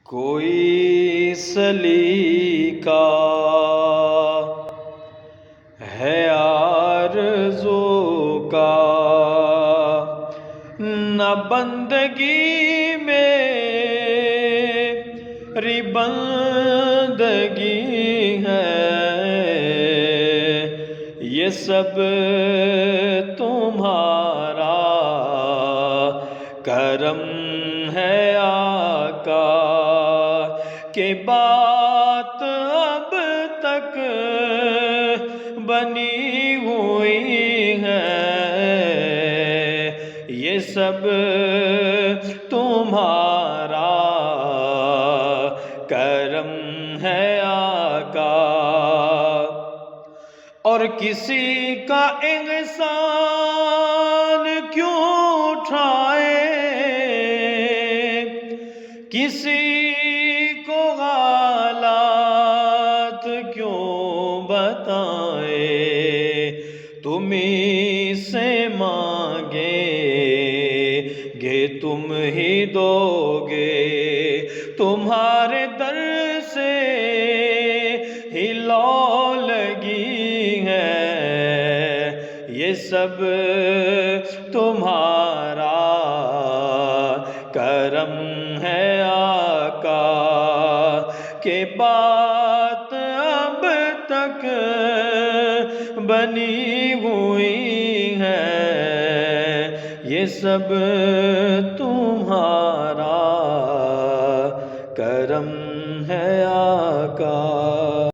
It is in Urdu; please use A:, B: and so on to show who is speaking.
A: کوئی سلیقہ ہے آرزو کا، نہ بندگی میری بندگی ہے، یہ سب تمہارا کرم ہے آقا، کہ بات اب تک بنی ہوئی ہے، یہ سب تمہارا کرم ہے آقا۔ اور کسی کا احسان کیوں اٹھائے، کسی کو حالات کیوں بتائے، تمہیں سے مانگیں گے تم ہی دو گے، تمہارے در سے ہی لو لگی ہے، یہ سب تمہارا کرم ہے آقا، کہ بات اب تک بنی ہوئی ہے، یہ سب تمہارا کرم ہے آقا۔